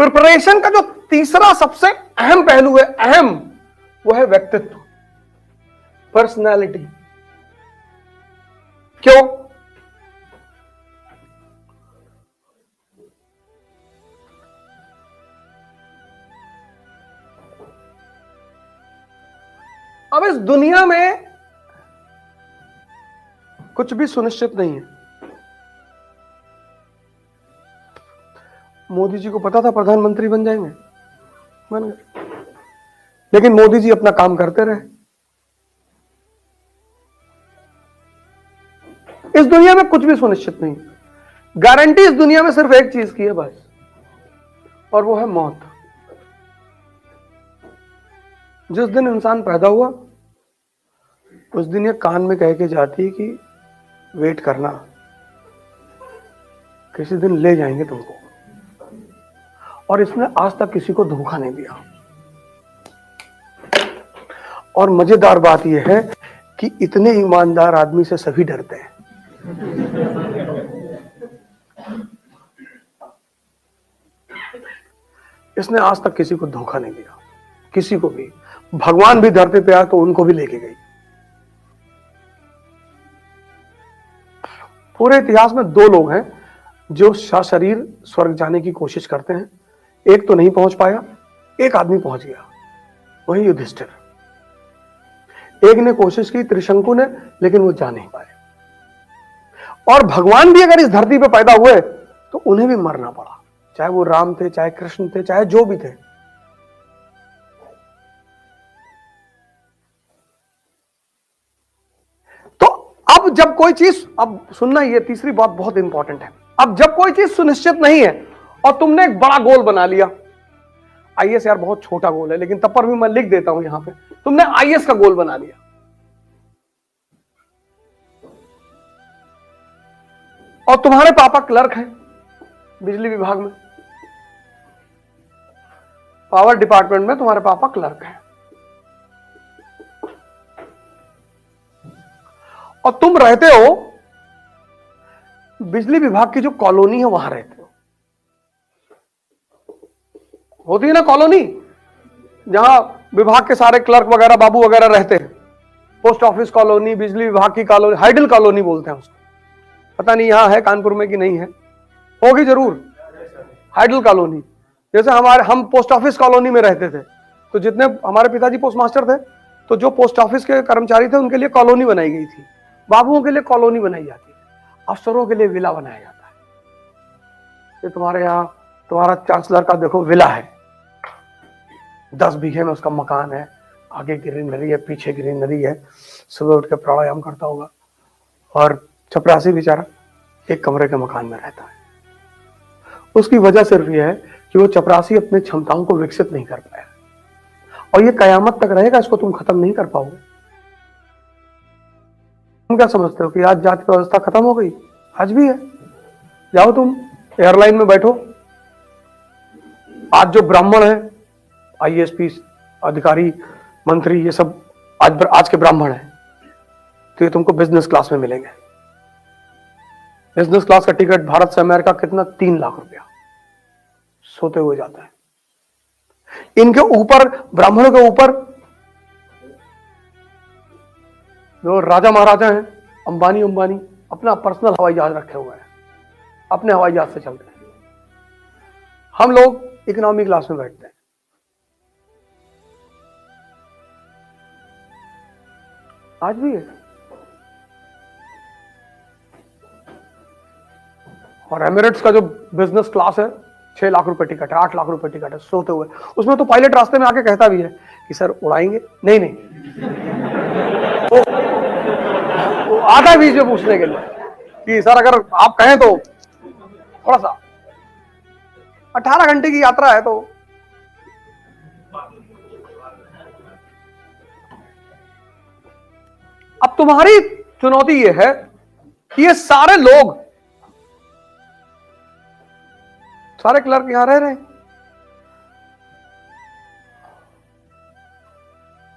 Preparation का जो तीसरा सबसे अहम पहलू है, अहम, वो है व्यक्तित्व, पर्सनालिटी। क्यों? अब इस दुनिया में कुछ भी सुनिश्चित नहीं है। मोदी जी को पता था प्रधानमंत्री बन जाएंगे, बन गए, लेकिन मोदी जी अपना काम करते रहे। इस दुनिया में कुछ भी सुनिश्चित नहीं। गारंटी इस दुनिया में सिर्फ एक चीज की है बस, और वो है मौत। जिस दिन इंसान पैदा हुआ उस दिन ये कान में कह के जाती है कि वेट करना, किसी दिन ले जाएंगे तुमको। और इसने आज तक किसी को धोखा नहीं दिया। और मजेदार बात यह है कि इतने ईमानदार आदमी से सभी डरते हैं। इसने आज तक किसी को धोखा नहीं दिया, किसी को भी। भगवान भी धरती पे आए तो उनको भी लेके गई। पूरे इतिहास में दो लोग हैं जो सशरीर स्वर्ग जाने की कोशिश करते हैं। एक तो नहीं पहुंच पाया, एक आदमी पहुंच गया, वही युधिष्ठिर। एक ने कोशिश की, त्रिशंकु ने, लेकिन वो जा नहीं पाए। और भगवान भी अगर इस धरती पे पैदा हुए तो उन्हें भी मरना पड़ा, चाहे वो राम थे, चाहे कृष्ण थे, चाहे जो भी थे। तो अब जब कोई चीज, अब सुनना, ये तीसरी बात बहुत इंपॉर्टेंट है। अब जब कोई चीज सुनिश्चित नहीं है और तुमने एक बड़ा गोल बना लिया, आईएएस यार बहुत छोटा गोल है, लेकिन तब पर भी मैं लिख देता हूं यहां पे, तुमने आईएएस का गोल बना लिया और तुम्हारे पापा क्लर्क हैं बिजली विभाग में, पावर डिपार्टमेंट में तुम्हारे पापा क्लर्क हैं, और तुम रहते हो बिजली विभाग की जो कॉलोनी है वहां रहते हो। होती है ना कॉलोनी, जहां विभाग के सारे क्लर्क वगैरह, बाबू वगैरह रहते हैं। पोस्ट ऑफिस कॉलोनी, बिजली विभाग की कॉलोनी, हाइडल कॉलोनी बोलते हैं उसको। पता नहीं यहां है कानपुर में कि नहीं है, होगी जरूर, हाइडल कॉलोनी। जैसे हम पोस्ट ऑफिस कॉलोनी में रहते थे, तो जितने हमारे पिताजी पोस्ट मास्टर थे, तो जो पोस्ट ऑफिस के कर्मचारी थे उनके लिए कॉलोनी बनाई गई थी। बाबुओं के लिए कॉलोनी बनाई जाती है, अफसरों के लिए विला बनाया जाता है। ये तुम्हारे यहाँ, तुम्हारा चांसलर का देखो विला है, 10 बीघे में उसका मकान है, आगे ग्रीनरी है, पीछे ग्रीनरी है, सुबह उठ के प्राणायाम करता होगा। और चपरासी बेचारा एक कमरे के मकान में रहता है। उसकी वजह सिर्फ यह है कि वो चपरासी अपनी क्षमताओं को विकसित नहीं कर पाया, और ये कयामत तक रहेगा, इसको तुम खत्म नहीं कर पाओगे। तुम क्या समझते हो कि आज जाति व्यवस्था खत्म हो गई? आज भी है। जाओ तुम एयरलाइन में बैठो, आज जो ब्राह्मण है, आईएएस अधिकारी, मंत्री, ये सब आज के ब्राह्मण हैं, तो ये तुमको बिजनेस क्लास में मिलेंगे। बिजनेस क्लास का टिकट भारत से अमेरिका कितना? 3 लाख रुपया सोते हुए जाता है। इनके ऊपर, ब्राह्मणों के ऊपर जो राजा महाराजा हैं, अंबानी अपना पर्सनल हवाई जहाज रखे हुए हैं, अपने हवाई जहाज से चलते हैं। हम लोग इकोनॉमी क्लास में बैठते हैं। आज भी है। और एमिरेट्स का जो बिजनेस क्लास है, 6 लाख रुपए टिकट है, 8 लाख रुपए टिकट है, सोते हुए। उसमें तो पायलट रास्ते में आके कहता भी है कि सर उड़ाएंगे? नहीं वो आता भी जो पूछने के लिए कि सर अगर आप कहें तो थोड़ा सा, 18 घंटे की यात्रा है तो। अब तुम्हारी चुनौती यह है कि ये सारे लोग, सारे क्लर्क यहां रह रहे हैं,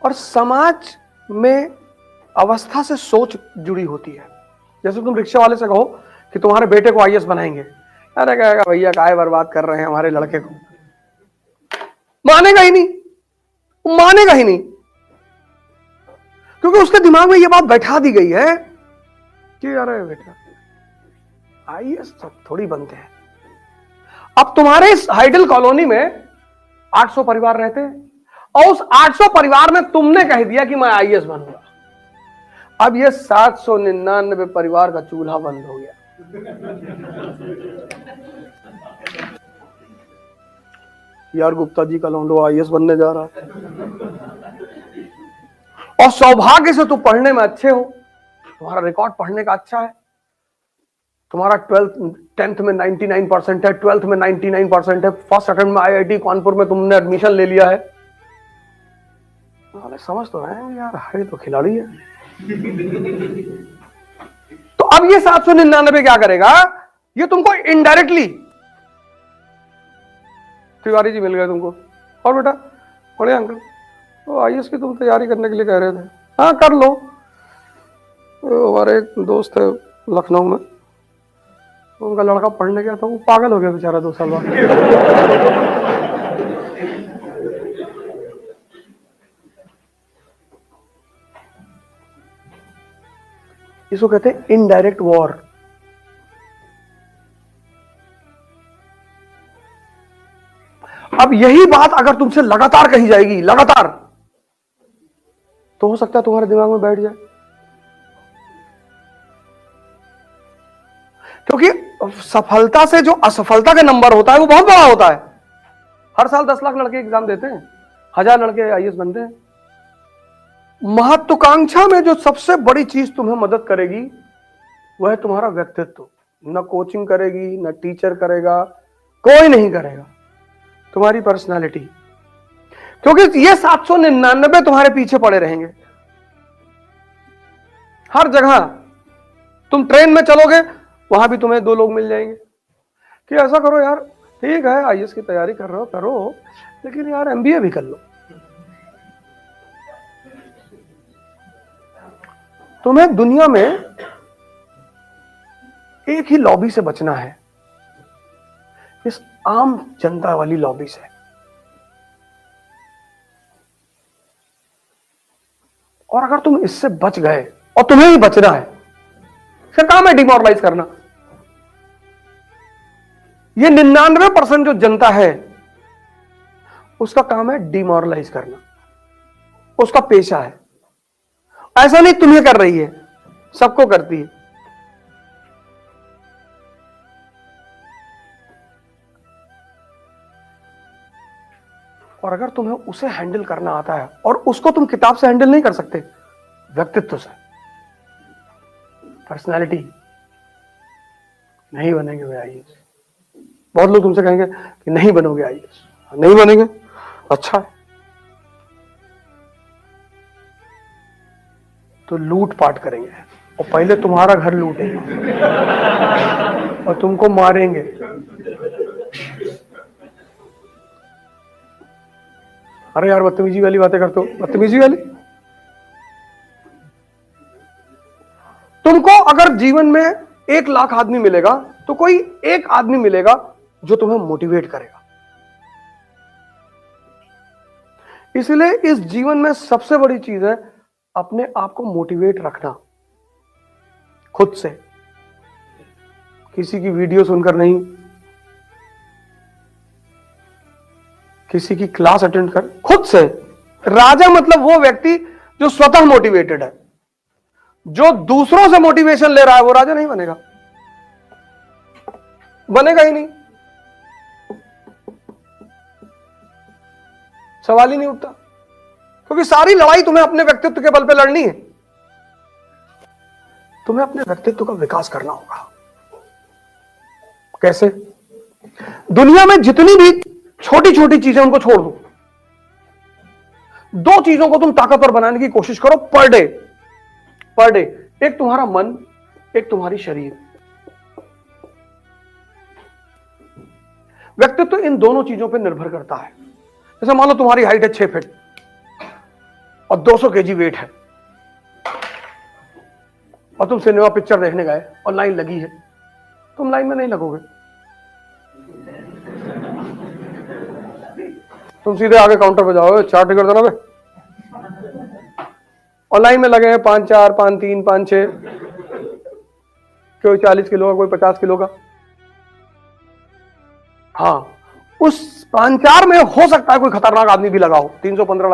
और समाज में अवस्था से सोच जुड़ी होती है। जैसे तुम रिक्शा वाले से कहो कि तुम्हारे बेटे को आईएएस बनाएंगे, अरे कहेगा भैया काय बर्बाद कर रहे हैं हमारे लड़के को, मानेगा ही नहीं, वो मानेगा ही नहीं, क्योंकि उसके दिमाग में ये बात बैठा दी गई है कि अरे बेटा आईएएस सब थोड़ी बनते हैं। अब तुम्हारे इस हाइडल कॉलोनी में 800 परिवार रहते हैं और उस 800 परिवार में तुमने कह दिया कि मैं आईएएस बनूंगा। अब ये 799 परिवार का चूल्हा बंद हो गया। यार गुप्ता जी का लौंडो आईएएस बनने जा रहा है, और सौभाग्य से तुम पढ़ने में अच्छे हो, तुम्हारा रिकॉर्ड पढ़ने का अच्छा है, तुम्हारा 10th में 99% है, 12th में 99% है, फर्स्ट अटेम्प्ट में आईआईटी कानपुर में तुमने एडमिशन ले लिया है। समझ तो रहे हैं यार, है तो खिलाड़ी है। तो अब ये 799 क्या करेगा, ये तुमको इनडायरेक्टली, तिवारी जी मिल गए तुमको, और बेटा बढ़िया अंकल, तो आईएएस की तुम तैयारी करने के लिए कह रहे थे, हाँ कर लो। हमारे एक दोस्त है लखनऊ में, उनका लड़का पढ़ने गया था, वो पागल हो गया बेचारा 2 साल बाद। इसको कहते हैं इनडायरेक्ट वॉर। अब यही बात अगर तुमसे लगातार कही जाएगी, लगातार, तो हो सकता है तुम्हारे दिमाग में बैठ जाए, क्योंकि सफलता से जो असफलता का नंबर होता है वो बहुत बड़ा होता है। हर साल 10 लाख लड़के एग्जाम देते हैं, 1000 लड़के आईएएस बनते हैं। महत्वाकांक्षा में जो सबसे बड़ी चीज तुम्हें मदद करेगी वह है तुम्हारा व्यक्तित्व। न कोचिंग करेगी, न टीचर करेगा, कोई नहीं करेगा, तुम्हारी पर्सनालिटी। क्योंकि ये 799 तुम्हारे पीछे पड़े रहेंगे हर जगह। तुम ट्रेन में चलोगे, वहां भी तुम्हें 2 लोग मिल जाएंगे कि ऐसा करो यार, ठीक है आईएएस की तैयारी कर रहे हो करो, लेकिन यार एमबीए भी कर लो। तुम्हें दुनिया में एक ही लॉबी से बचना है, इस आम जनता वाली लॉबी से। और अगर तुम इससे बच गए, और तुम्हें ही बचना है, इसका काम है डिमोरलाइज करना। ये 99% जो जनता है उसका काम है डिमोरलाइज करना, उसका पेशा है। ऐसा नहीं तुम्हें कर रही है, सबको करती है। और अगर तुम्हें उसे हैंडल करना आता है, और उसको तुम किताब से हैंडल नहीं कर सकते, व्यक्तित्व से, पर्सनालिटी, नहीं बनेंगे वे आईएएस। बहुत लोग तुमसे कहेंगे कि नहीं बनोगे आईएएस, नहीं बनेंगे, अच्छा है, तो लूट पाट करेंगे, और पहले तुम्हारा घर लूटेंगे और तुमको मारेंगे। अरे यार बदतमीजी वाली बातें करते हो, बदतमीजी वाली। तुमको अगर जीवन में 1 लाख आदमी मिलेगा तो कोई एक आदमी मिलेगा जो तुम्हें मोटिवेट करेगा। इसलिए इस जीवन में सबसे बड़ी चीज है अपने आप को मोटिवेट रखना, खुद से, किसी की वीडियो सुनकर नहीं, किसी की क्लास अटेंड कर, खुद से। राजा मतलब वो व्यक्ति जो स्वतः मोटिवेटेड है। जो दूसरों से मोटिवेशन ले रहा है वो राजा नहीं बनेगा, बनेगा ही नहीं, सवाल ही नहीं उठता। क्योंकि सारी लड़ाई तुम्हें अपने व्यक्तित्व के बल पे लड़नी है। तुम्हें अपने व्यक्तित्व का विकास करना होगा। कैसे? दुनिया में जितनी भी छोटी छोटी चीजें उनको छोड़ दो, 2 चीजों को तुम ताकतवर बनाने की कोशिश करो पर डे। पर डे, एक तुम्हारा मन, एक तुम्हारी शरीर। व्यक्तित्व इन दोनों चीजों पर निर्भर करता है। जैसे मान लो तुम्हारी हाइट है 6 फीट और 200 केजी वेट है, और तुम सिनेमा पिक्चर देखने गए और लाइन लगी है, तुम लाइन में नहीं लगोगे। तुम सीधे आगे काउंटर पे जाओ, चार टिकट देना बे। और लाइन में लगे हैं 5 4 5 3 5 6, कोई 40 किलो का, कोई 50 किलो का। हाँ, उस 5 4 में हो सकता है कोई खतरनाक आदमी भी लगा हो, 315 लगा।